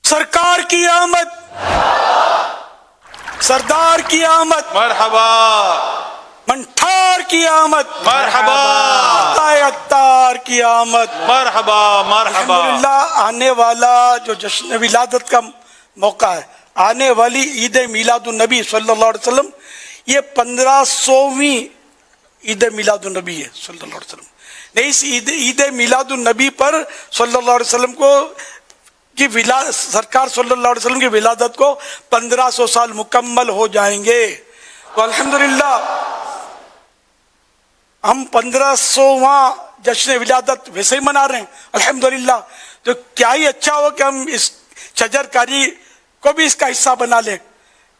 سرکار کی آمد، سردار کی آمد، مرحبا منٹھار کی آمد، مرحبا عطار کی آمد، مرحبا مرحبا. الحمدللہ آنے والا جو جشن ولادت کا موقع ہے، آنے والی عید میلاد النبی صلی اللہ علیہ وسلم، یہ 1500ویں عید میلاد النبی ہے صلی اللہ علیہ وسلم. اس عید میلاد النبی پر صلی اللہ علیہ وسلم کو کی سرکار صلی اللہ علیہ وسلم کی ولادت کو 1500 سال مکمل ہو جائیں گے. تو الحمدللہ ہم 1500واں جشن ولادت ویسے ہی منا رہے ہیں الحمدللہ. تو کیا ہی اچھا ہو کہ ہم اس شجر کاری کو بھی اس کا حصہ بنا لیں.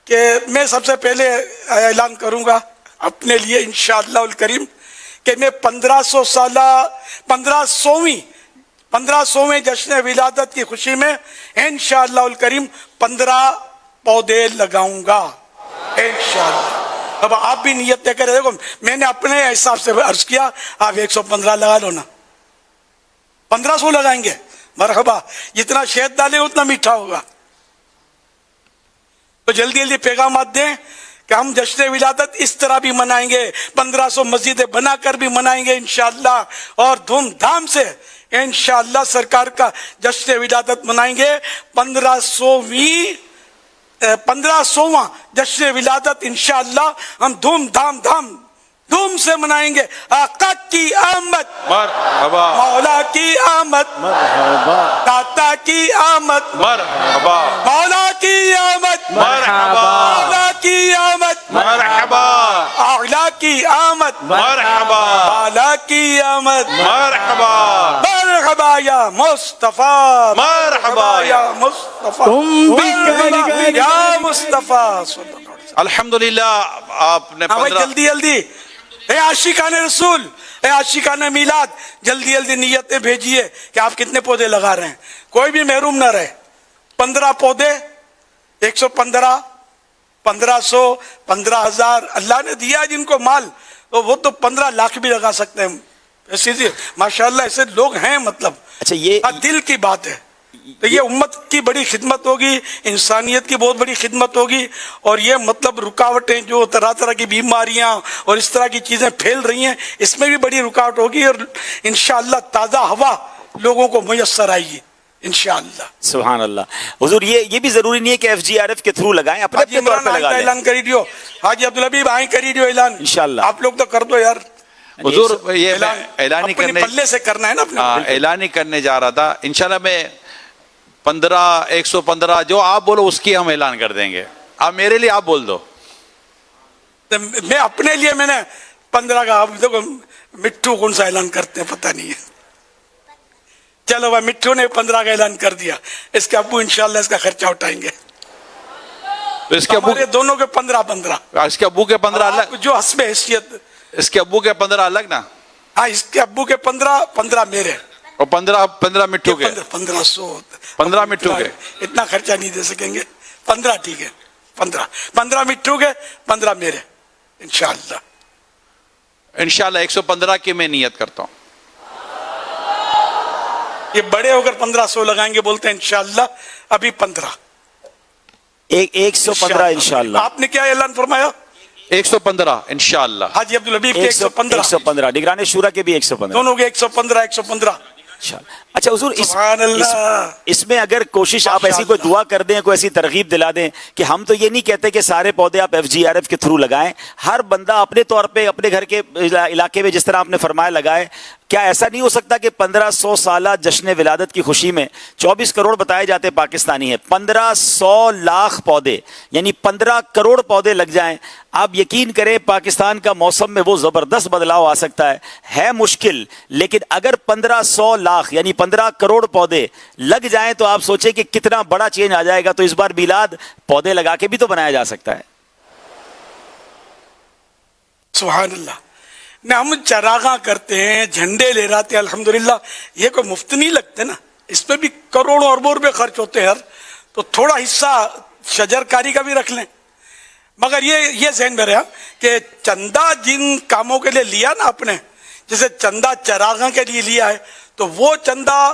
کہ میں سب سے پہلے اعلان کروں گا اپنے لیے انشاءاللہ الکریم کہ میں 1500ویں جشن ولادت کی خوشی میں انشاءاللہ الکریم 15 پودے لگاؤں گا انشاءاللہ. اب آپ بھی نیت دے کر دیکھو، میں نے اپنے حساب سے عرض کیا، آپ 115 لگا لو نا، 1500 لگائیں گے مرحبا. جتنا شہد ڈالے اتنا میٹھا ہوگا. تو جلدی جلدی پیغامات دیں کہ ہم جشن ولادت اس طرح بھی منائیں گے، 1500 مسجدیں بنا کر بھی منائیں گے انشاءاللہ، اور دھوم دھام سے انشاءاللہ سرکار کا جشن ولادت منائیں گے. 1500واں جشن ولادت انشاءاللہ ہم دھوم سے منائیں گے. آقا کی آمد، مرحبا مولا کی آمد، مرحبا داتا کی آمد، مرحبا مولا کی آمد، مرحبا مولا کی آمد، مرحبا اعلیٰ کی آمد، مرحبا بالا کی آمد. مرحبا مرحبا یا مصطفیٰ، مرحبا یا مصطفیٰ، تم بھی مرحبا یا مصطفیٰ صلی اللہ علیہ وسلم. الحمدللہ آپ نے ہاں بھائی 15 جلدی جلدی، اے عاشقان رسول، اے عاشقان میلاد، جلدی جلدی نیتیں بھیجیے کہ آپ کتنے پودے لگا رہے ہیں. کوئی بھی محروم نہ رہے. 15 پودے، 115، 1500، 15,000 اللہ نے دیا جن کو مال، تو وہ تو 15 لاکھ بھی لگا سکتے ہیں. ایسی ماشاءاللہ ایسے لوگ ہیں. مطلب اچھا یہ دل کی بات ہے. تو یہ امت کی بڑی خدمت ہوگی، انسانیت کی بہت بڑی خدمت ہوگی. اور یہ مطلب رکاوٹیں جو طرح طرح کی بیماریاں اور اس طرح کی چیزیں پھیل رہی ہیں، اس میں بھی بڑی رکاوٹ ہوگی. اور انشاءاللہ تازہ ہوا لوگوں کو میسر آئے گی انشاءاللہ. سبحان اللہ. حضور یہ بھی ضروری نہیں ہے کہ FGRF کے تھرو لگائیں، اپنے حاجی اپنے طور عمران پہ لگا آئندہ لیں اعلان کری دیو، حاجی عبدالحبیب آئیں کری دیو اعلان انشاءاللہ. آپ لوگ تو کر دو یار. حضور یہ اعلان ہی اپنے کرنے پلے سے کرنا ہے نا اپنے. اعلان ہی کرنے جا رہا تھا. انشاءاللہ میں 15 115 جو آپ بولو اس کی ہم اعلان کر دیں گے. آپ میرے لیے آپ بول دو. میں اپنے لیے میں نے 15 کا، آپ دیکھو مٹھو کون سا اعلان کرتے ہیں پتہ نہیں ہے. چلو بھائی مٹھو نے 15 کا اعلان کر دیا، اس کے ابو انشاءاللہ اس کا خرچہ اٹھائیں گے. تو اس کے ابو ہمارے دونوں کے 15 اس کے ابو کے 15 الگ، جو حسب حیثیت. اس کے ابو کے 15 الگ نا، ہاں اس کے ابو کے 15 میرے، اور 15 مٹھو کے، 1500 15 مٹھو کے. اتنا خرچہ نہیں دے سکیں گے. 15 ٹھیک ہے، 15 مٹھو کے، 15 میرے انشاءاللہ. انشاءاللہ 115 کی میں نیت کرتا ہوں. یہ بڑے ہو کر 1500 لگائیں گے بولتے ہیں انشاءاللہ. ابھی 15 115 انشاءاللہ. آپ نے کیا اعلان فرمایا؟ 115 انشاءاللہ. حاجی عبدالحبیب کے 115، 115 نگران شورا کے بھی 115 دونوں کے 115. اچھا حضور سبحان اللہ. اس میں اگر کوشش آپ ایسی کوئی دعا کر دیں، کوئی ایسی ترغیب دلا دیں کہ ہم تو یہ نہیں کہتے کہ سارے پودے آپ FGRF کے تھرو لگائیں، ہر بندہ اپنے طور پہ اپنے گھر کے علاقے میں جس طرح آپ نے فرمایا لگائے. کیا ایسا نہیں ہو سکتا کہ 1500 سالہ جشن ولادت کی خوشی میں 24 کروڑ بتائے جاتے پاکستانی ہیں، 1500 لاکھ پودے یعنی 15 کروڑ پودے لگ جائیں؟ آپ یقین کریں پاکستان کا موسم میں وہ زبردست بدلاؤ آ سکتا ہے مشکل، لیکن اگر 1500 لاکھ یعنی 15 کروڑ پودے لگ جائیں تو آپ سوچیں کہ کتنا بڑا چینج آ جائے گا. تو اس بار میلاد پودے لگا کے بھی تو بنایا جا سکتا ہے. سبحان اللہ. نہ ہم چراغاں کرتے ہیں، جھنڈے لے رہتے ہیں الحمدللہ، یہ کوئی مفت نہیں لگتے نا، اس پہ بھی کروڑوں اربوں روپے خرچ ہوتے ہیں. تو تھوڑا حصہ شجر کاری کا بھی رکھ لیں. مگر یہ ذہن میں رہا کہ چندہ جن کاموں کے لیے لیا نا آپ نے، جیسے چندہ چراغاں کے لیے لیا ہے، تو وہ چندہ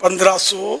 1500,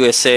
USA,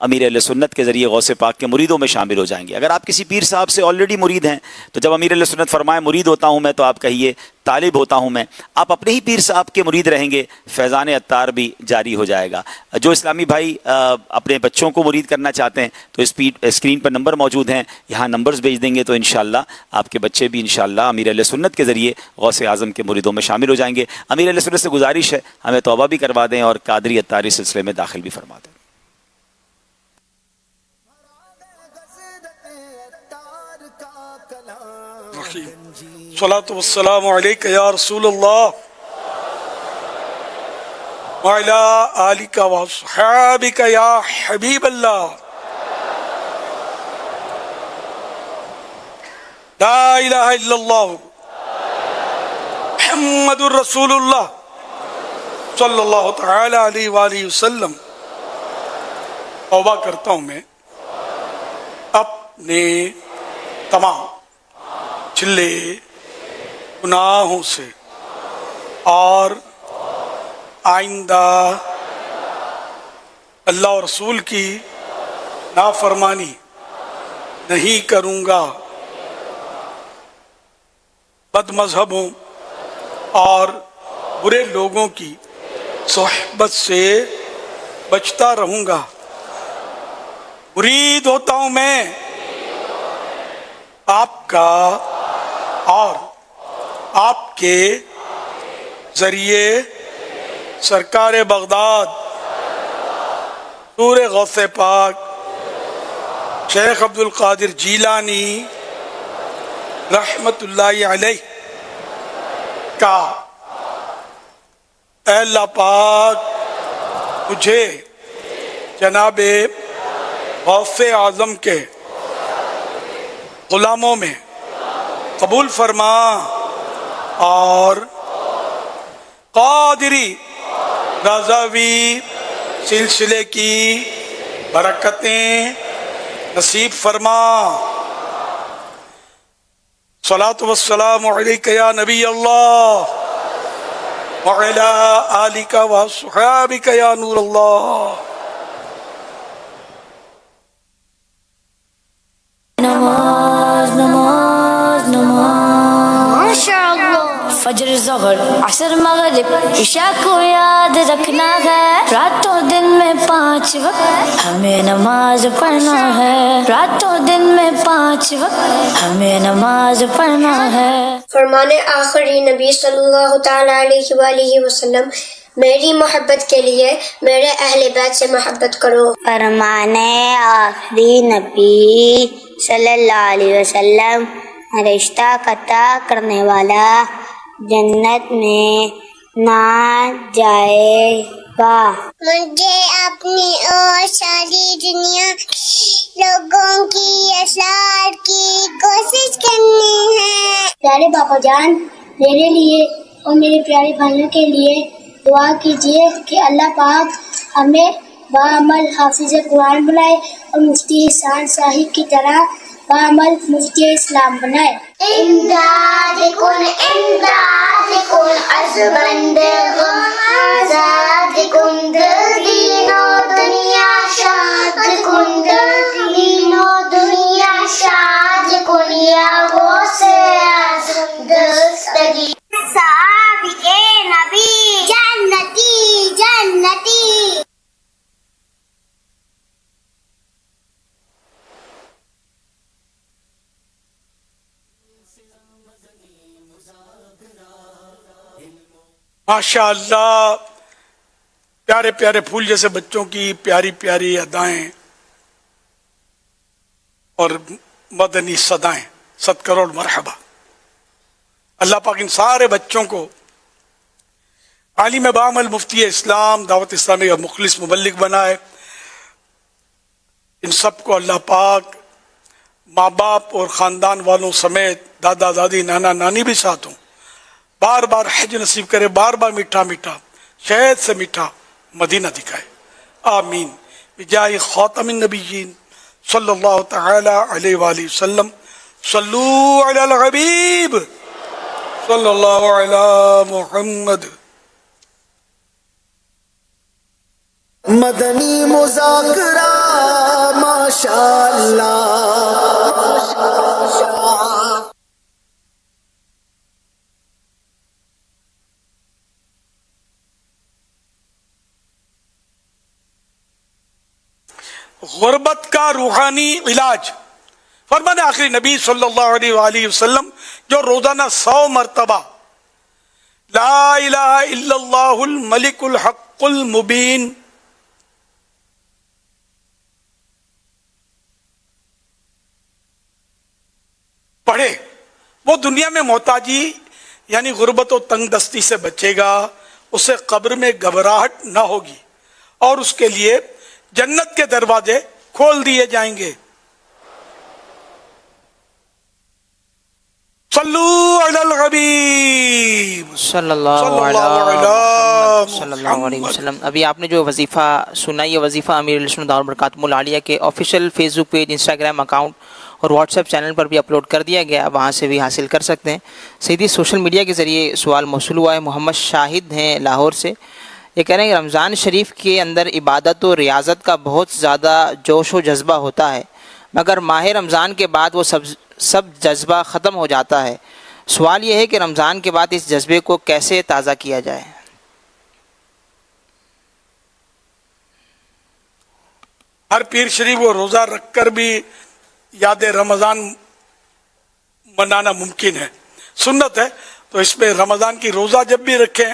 امیر اہل سنت کے ذریعے غوث پاک کے مریدوں میں شامل ہو جائیں گے. اگر آپ کسی پیر صاحب سے آلریڈی مرید ہیں تو جب امیر اہل سنت فرمائے مرید ہوتا ہوں میں تو آپ کہیے طالب ہوتا ہوں میں. آپ اپنے ہی پیر صاحب کے مرید رہیں گے, فیضان عطار بھی جاری ہو جائے گا. جو اسلامی بھائی اپنے بچوں کو مرید کرنا چاہتے ہیں تو اسکرین پر نمبر موجود ہیں, یہاں نمبرز بھیج دیں گے تو انشاءاللہ آپ کے بچے بھی انشاءاللہ امیر اہل سنت کے ذریعے غوث اعظم کے مریدوں میں شامل ہو جائیں گے. امیر اہل سنت سے گزارش ہے ہمیں توبہ بھی کروا دیں اور قادری عطاری سلسلے میں داخل بھی فرما دیں. صلاۃ والسلام علیک یا رسول اللہ وعلی آلک واصحابک یا حبیب اللہ. لا الہ الا اللہ محمد الرسول اللہ صلی اللہ تعالی علیہ وآلہ وسلم. توبہ کرتا ہوں میں اپنے تمام چھلے گناہوں سے اور آئندہ اللہ اور رسول کی نافرمانی نہیں کروں گا, بد مذہبوں اور برے لوگوں کی صحبت سے بچتا رہوں گا. مرید ہوتا ہوں میں آپ کا اور آپ کے ذریعے سرکار بغداد نور غوث پاک شیخ عبد القادر جیلانی رحمت اللہ علیہ کا اے اللہ پاک مجھے جناب غوث اعظم کے غلاموں میں قبول فرما اور قادری رضوی سلسلے کی برکتیں نصیب فرما. صلاۃ والسلام علیک یا نبی اللہ وعلی آلک واصحابک یا نور اللہ. نماز نماز نماز ماشاءاللہ. فجر ظہر عصر مغرب عشاء کو یاد رکھنا ہے, راتوں دن میں 5 وقت ہمیں نماز پڑھنا ہے, راتوں دن میں 5 وقت ہمیں نماز پڑھنا ہے. فرمان آخری نبی صلی اللہ تعالی علیہ وآلہ وسلم میری محبت کے لیے میرے اہل بیت سے محبت کرو. فرمان آخری نبی صلی اللہ علیہ وسلم رشتہ قطع کرنے والا جنت میں نہ جائے گا. مجھے اپنی اور ساری دنیا لوگوں کی اصلاح کی کوشش کرنی ہے. پیارے باپا جان میرے لیے اور میرے پیارے بھائیوں کے لیے دعا کیجیے کہ اللہ پاک ہمیں بعمل حافظ قرآن بنائے اور مفتی احسان صاحب کی طرح بعمل مفتی اسلام بنائے. امداد کن از بندے غم آزاد کن دین و دنیا شاد کن دین و دنیا شاد کن یا غوث اعظم دستگی. صحابہ نبی جنتی جنتی. ماشاء اللہ, پیارے پیارے پھول جیسے بچوں کی پیاری پیاری ادائیں اور مدنی صدائیں. 7 کروڑ مرحبا. اللہ پاک ان سارے بچوں کو عالم بعمل مفتی اسلام دعوت اسلامی کا مخلص مبلغ بنائے. ان سب کو اللہ پاک ماں باپ اور خاندان والوں سمیت دادا دادی نانا نانی بھی ساتھ ہوں, بار بار حج نصیب کرے, بار بار میٹھا میٹھا شہد سے میٹھا مدینہ دکھائے. آمین. بجائے خاتم النبیین صلی اللہ تعالی علیہ وآلہ وسلم. صلو علی الحبیب صلی اللہ علی محمد. مدنی مذاکرہ ماشاءاللہ. غربت کا روحانی علاج فرمان آخری نبی صلی اللہ علیہ وآلہ وسلم جو روزانہ 100 مرتبہ لا الہ الا اللہ الملک الحق المبین پڑھے وہ دنیا میں محتاجی یعنی غربت و تنگ دستی سے بچے گا، اسے قبر میں گھبراہٹ نہ ہوگی اور اس کے لیے جنت کے دروازے کھول دیے جائیں گے. صلو علی الحبیب صلی اللہ علیہ وسلم. ابھی آپ نے جو وظیفہ سنا، یہ وظیفہ امیر علیہ السلام دعوت برکاتہ العالیہ کے آفیشیل فیس بک پیج، انسٹاگرام اکاؤنٹ اور واٹس ایپ چینل پر بھی اپلوڈ کر دیا گیا، وہاں سے بھی حاصل کر سکتے ہیں. سیدھی سوشل میڈیا کے ذریعے سوال موصول ہوا ہے. محمد شاہد ہیں لاہور سے، یہ کہہ رہے ہیں کہ رمضان شریف کے اندر عبادت و ریاضت کا بہت زیادہ جوش و جذبہ ہوتا ہے، مگر ماہ رمضان کے بعد وہ سب جذبہ ختم ہو جاتا ہے. سوال یہ ہے کہ رمضان کے بعد اس جذبے کو کیسے تازہ کیا جائے؟ ہر پیر شریف وہ روزہ رکھ کر بھی یاد رمضان منانا ممکن ہے، سنت ہے. تو اس میں رمضان کی روزہ جب بھی رکھیں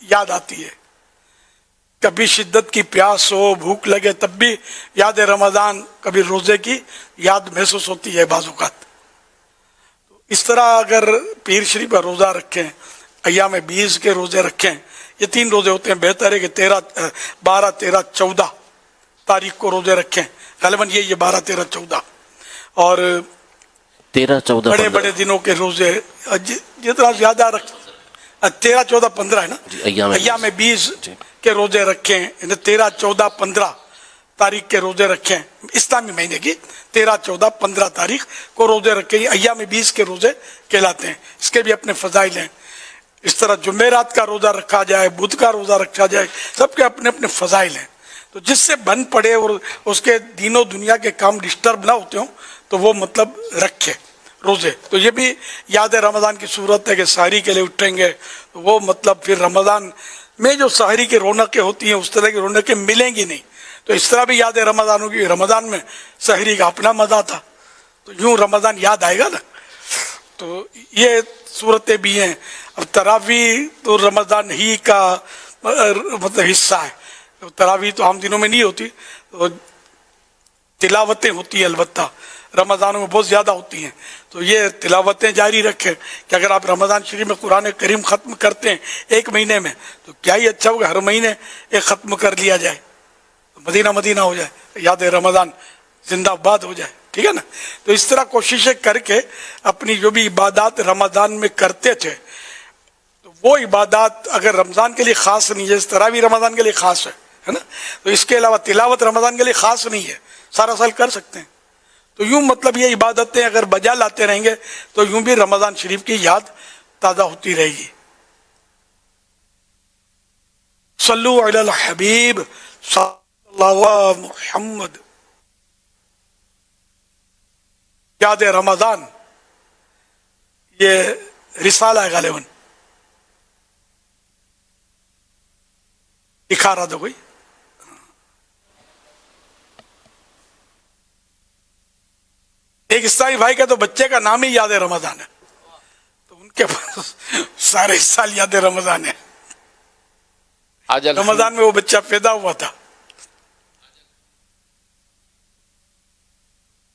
یاد آتی ہے. کبھی شدت کی پیاس ہو، بھوک لگے تب بھی یاد رمضان، کبھی روزے کی یاد محسوس ہوتی ہے بعض اوقات. اس طرح اگر پیر شریف کا روزہ رکھیں، ایام 20 کے روزے رکھیں، یہ 3 روزے ہوتے ہیں، بہتر ہے کہ 12، 13، 14 تاریخ کو روزے رکھیں. غالباً یہ 12، 13، 14 اور 13، 14 بڑے بڑے دنوں کے روزے جتنا زیادہ رکھ 13، 14، 15 ہے نا، ایام 20 کے روزے رکھیں، 13، 14، 15 تاریخ کے روزے رکھیں. اسلامی مہینے کی 13، 14، 15 تاریخ کو روزے رکھیں. یہ ایام 20 کے روزے کہلاتے ہیں. اس کے بھی اپنے فضائل ہیں. اس طرح جمعرات کا روزہ رکھا جائے، بدھ کا روزہ رکھا جائے، سب کے اپنے اپنے فضائل ہیں. تو جس سے بن پڑے اور اس کے دین و دنیا کے کام ڈسٹرب نہ ہوتے ہوں تو وہ مطلب رکھے روزے. تو یہ بھی یاد رمضان کی صورت ہے کہ سحری کے لیے اٹھیں گے، وہ مطلب پھر رمضان میں جو سحری کی رونقیں ہوتی ہیں اس طرح کی رونقیں ملیں گی نہیں. تو اس طرح بھی یاد رمضان ہوگی. رمضان میں سحری کا اپنا مزہ تھا، تو یوں رمضان یاد آئے گا نا. تو یہ صورتیں بھی ہیں. اب تراویح تو رمضان ہی کا مطلب حصہ ہے. تراویح تو عام دنوں میں نہیں ہوتی، تلاوتیں ہوتی ہیں البتہ رمضانوں میں بہت زیادہ ہوتی ہیں. تو یہ تلاوتیں جاری رکھیں کہ اگر آپ رمضان شریف میں قرآن کریم ختم کرتے ہیں 1 مہینے میں تو کیا ہی اچھا ہوگا ہر مہینے ایک ختم کر لیا جائے، مدینہ مدینہ ہو جائے، یاد رمضان زندہ باد ہو جائے. ٹھیک ہے نا. تو اس طرح کوششیں کر کے اپنی جو بھی عبادات رمضان میں کرتے تھے تو وہ عبادات اگر رمضان کے لیے خاص نہیں ہے، اس طرح بھی رمضان کے لیے خاص ہے نا. تو اس کے علاوہ تلاوت رمضان کے لیے خاص نہیں ہے، سارا سال کر سکتے ہیں. تو یوں مطلب یہ عبادتیں اگر بجا لاتے رہیں گے تو یوں بھی رمضان شریف کی یاد تازہ ہوتی رہے گی. صلو علی الحبیب صلی اللہ محمد. یاد رمضان یہ رسالہ ہے، غالباً دکھا رہا تھا کوئی. ایک اسلامی بھائی کا تو بچے کا نام ہی یاد رمضان ہے، تو ان کے پاس سارے سال یاد رمضان ہے. رمضان میں وہ بچہ پیدا ہوا تھا.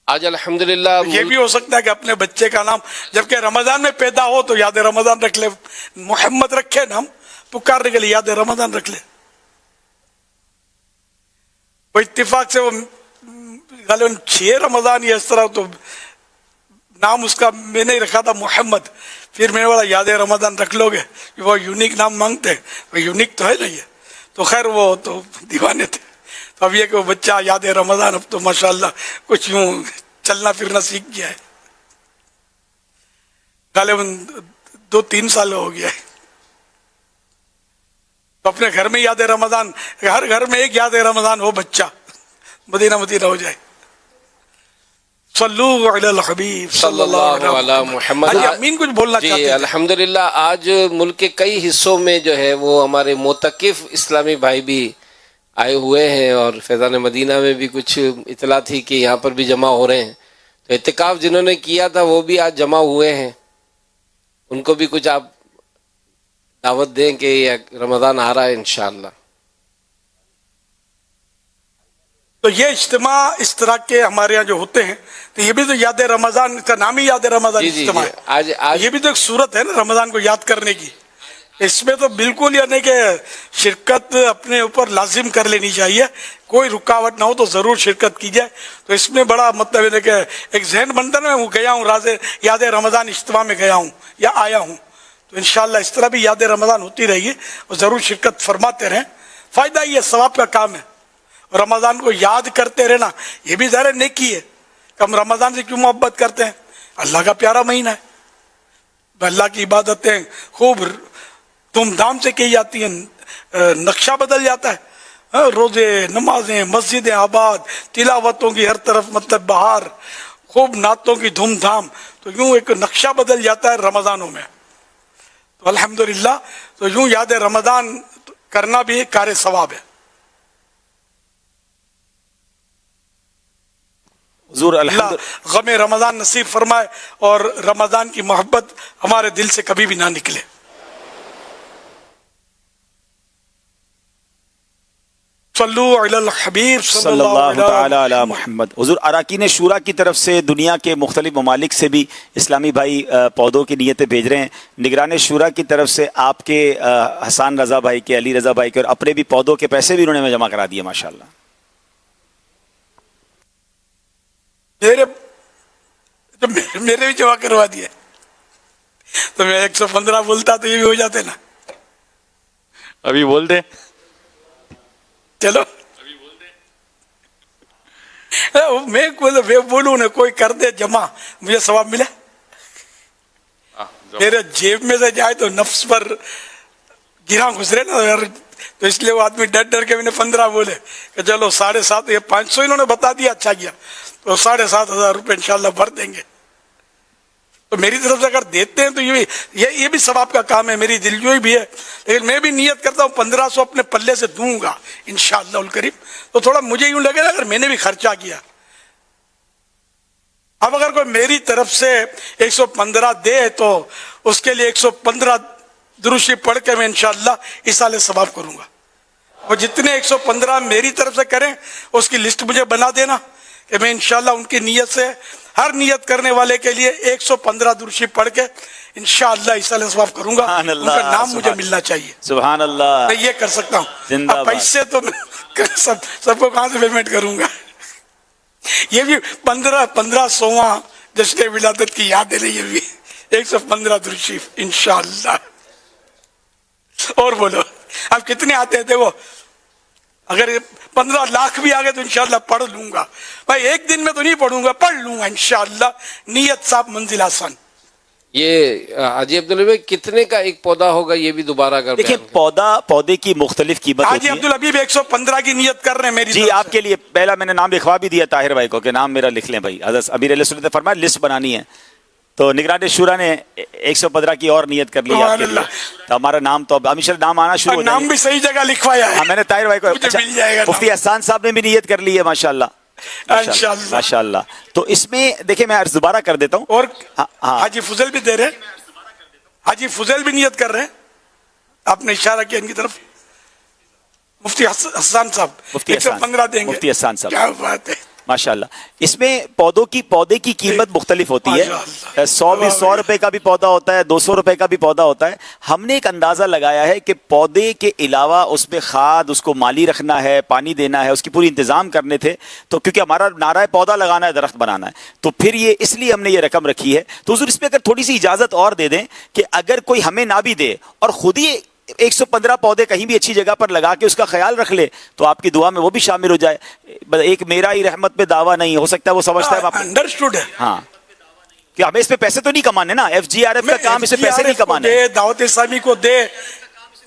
آج الحمدللہ یہ بھی ہو سکتا ہے کہ اپنے بچے کا نام جبکہ رمضان میں پیدا ہو تو یاد رمضان رکھ لے. محمد رکھے نام پکارنے کے لیے یاد رمضان رکھ لے. وہ اتفاق سے وہ غالباً 6 رمضان یا اس طرح تو نام اس کا میں نے رکھا تھا محمد. پھر میں نے بولا یاد رمضان رکھ لو گے، وہ یونیک نام مانگتے ہیں، وہ یونیک تو ہے نہیں ہے. تو خیر وہ تو دیوانے تھے. تو اب یہ کہ وہ بچہ یاد رمضان اب تو ماشاءاللہ کچھ یوں چلنا پھرنا سیکھ گیا ہے. غالباً 2-3 سال ہو گیا ہے. تو اپنے گھر میں یاد رمضان، ہر گھر میں ایک یاد رمضان ہو بچہ، مدینہ مدینہ ہو جائے. صلو علی الحبیب صلی اللہ علی محمد. حاجی امین کچھ بولنا چاہتے جی ہیں؟ الحمدللہ آج ملک کے کئی حصوں میں جو ہے وہ ہمارے معتکف اسلامی بھائی بھی آئے ہوئے ہیں، اور فیضان مدینہ میں بھی کچھ اطلاع تھی کہ یہاں پر بھی جمع ہو رہے ہیں. تو اعتکاف جنہوں نے کیا تھا وہ بھی آج جمع ہوئے ہیں، ان کو بھی کچھ آپ دعوت دیں کہ یہ رمضان آ رہا ہے انشاءاللہ. تو یہ اجتماع اس طرح کے ہمارے یہاں جو ہوتے ہیں تو یہ بھی تو یاد رمضان کا نام ہی یاد رمضان جی جی اجتماع جی. ہے. یہ بھی تو ایک صورت ہے نا رمضان کو یاد کرنے کی. اس میں تو بالکل یعنی کہ شرکت اپنے اوپر لازم کر لینی چاہیے، کوئی رکاوٹ نہ ہو تو ضرور شرکت کی جائے. تو اس میں بڑا مطلب ہے کہ ایک ذہن بنتا ہے، میں گیا ہوں یاد رمضان اجتماع میں گیا ہوں یا آیا ہوں. تو انشاءاللہ اس طرح بھی یاد رمضان ہوتی رہے گی اور ضرور شرکت فرماتے رہیں. فائدہ یہ ثواب کا کام ہے. رمضان کو یاد کرتے رہنا یہ بھی ظاہر نیکی ہے. ہم رمضان سے کیوں محبت کرتے ہیں؟ اللہ کا پیارا مہینہ ہے، اللہ کی عبادتیں خوب دھوم دھام سے کی جاتی ہیں، نقشہ بدل جاتا ہے، روزے، نمازیں، مسجدیں آباد، تلاوتوں کی ہر طرف مطلب بہار، خوب نعتوں کی دھوم دھام. تو یوں ایک نقشہ بدل جاتا ہے رمضانوں میں. تو الحمدللہ تو یوں یاد رمضان کرنا بھی ایک کار ثواب ہے. حضور اللہ غم رمضان نصیب فرمائے اور رمضان کی محبت ہمارے دل سے کبھی بھی نہ نکلے. صلو علی الحبیب صلی اللہ تعالی علی محمد. حضور اراکین شورا کی طرف سے دنیا کے مختلف ممالک سے بھی اسلامی بھائی پودوں کی نیتیں بھیج رہے ہیں. نگران شورا کی طرف سے آپ کے حسان رضا بھائی کے، علی رضا بھائی کے اور اپنے بھی پودوں کے پیسے بھی انہوں نے جمع کرا دیے ماشاءاللہ. میرے بھی جمع کروا دیا. تو میں 115 بولتا تو یہ بھی ہو جاتے نا. ابھی بول دیں. چلو میں بولوں نا کوئی کر دے جمع، مجھے ثواب ملے. میرے جیب میں سے جائے تو نفس پر گرا گزرے نا یار. تو اس لیے وہ آدمی ڈر ڈر کے میں نے 15 بولے کہ چلو 7.5 یہ 500 انہوں نے بتا دیا. اچھا کیا. تو 7,500 روپے انشاءاللہ بھر دیں گے. تو میری طرف سے اگر دیتے ہیں تو یہ بھی ثواب کا کام ہے، میری دلجوئی بھی ہے. لیکن میں بھی نیت کرتا ہوں 1500 اپنے پلے سے دوں گا انشاءاللہ الکریم. تو تھوڑا مجھے یوں لگے نا اگر میں نے بھی خرچہ کیا. اب اگر کوئی میری طرف سے 115 دے تو اس کے لیے 115 درود شریف پڑھ کے میں انشاءاللہ ایصال ثواب کروں گا. اور جتنے 115 میری طرف سے کریں اس کی لسٹ مجھے بنا دینا کہ میں انشاءاللہ ان کی نیت سے ہر نیت کرنے والے کے لیے 115 درود شریف پڑھ کے انشاءاللہ ایصال ثواب کروں گا. ان کا نام مجھے ملنا چاہیے. سبحان اللہ. میں یہ کر سکتا ہوں. زندہ اب پیسے تو سب کو کہاں سے پیمنٹ کروں گا. یہ بھی 1500واں جشن ولادت کی یاد ہے نا. یہ بھی 115 درود شریف انشاءاللہ. اور بولو اب کتنے آتے ہیں؟ دیکھو اگر 15 لاکھ بھی آگے تو انشاءاللہ پڑھ لوں گا. بھائی ایک دن میں تو نہیں پڑھوں گا، پڑھ لوں گا انشاءاللہ. نیت صاحب منزل آسان. یہ حاجی عبدالحبیب کتنے کا ایک پودا ہوگا یہ بھی دوبارہ کر دیکھیں پودے کی مختلف قیمت حاجی ہوتی ہے. عبدالحبیب 115 کی نیت کر رہے ہیں میری جی آپ کے لیے پہلا میں نے نام لکھوا بھی دیا طاہر بھائی کو کہ نام میرا لکھ لیں بھائی. حضرت امیر علیہ السلام نے فرمایا لسٹ بنانی ہے. تو نگران شورا نے 115 کی اور نیت کر لی آپ کے لیے. تو ہمارا نام تو اب ہمیشہ نام آنا شروع ہو جائے. نام بھی صحیح جگہ لکھوایا ہے. میں نے طاہر بھائی کو. مفتی احسان صاحب نے بھی نیت کر لی ہے ماشاءاللہ. ماشاءاللہ. تو اس میں دیکھیں میں عرض دوبارہ کر دیتا ہوں. اور حاجی فضل بھی دے رہے ہیں. حاجی فضل بھی نیت کر رہے ہیں. آپ نے اشارہ کیا ان کی طرف. مفتی حسان صاحب 115 دیں گے. مفتی حسان صاحب کیا بات ہے ماشاءاللہ. اس میں پودے کی قیمت مختلف ہوتی ہے. 100 روپے کا بھی پودا ہوتا ہے، 200 روپے کا بھی پودا ہوتا ہے. ہم نے ایک اندازہ لگایا ہے کہ پودے کے علاوہ اس پہ کھاد، اس کو مالی رکھنا ہے، پانی دینا ہے، اس کی پوری انتظام کرنے تھے. تو کیونکہ ہمارا نعرہ پودا لگانا ہے، درخت بنانا ہے، تو پھر یہ اس لیے ہم نے یہ رقم رکھی ہے. تو حضور اس میں اگر تھوڑی سی اجازت اور دے دیں کہ اگر کوئی ہمیں نہ بھی دے اور خود ہی 115 پودے کہیں بھی اچھی جگہ پر لگا کے اس کا خیال رکھ لے تو آپ کی دعا میں وہ بھی شامل ہو جائے. ایک میرا ہی رحمت پہ دعویٰ نہیں ہو سکتا. وہ سمجھتا ہے انڈرسٹوڈ ہے. ہاں کہ ہمیں اس پہ پیسے تو نہیں کمانے نا. FGRF کا کام اس پہ پیسے نہیں کمانے. دعوت اسلامی کو دے.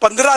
15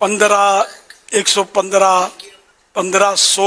15, 115, 1500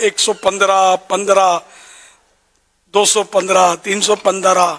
115, 15, 215, 315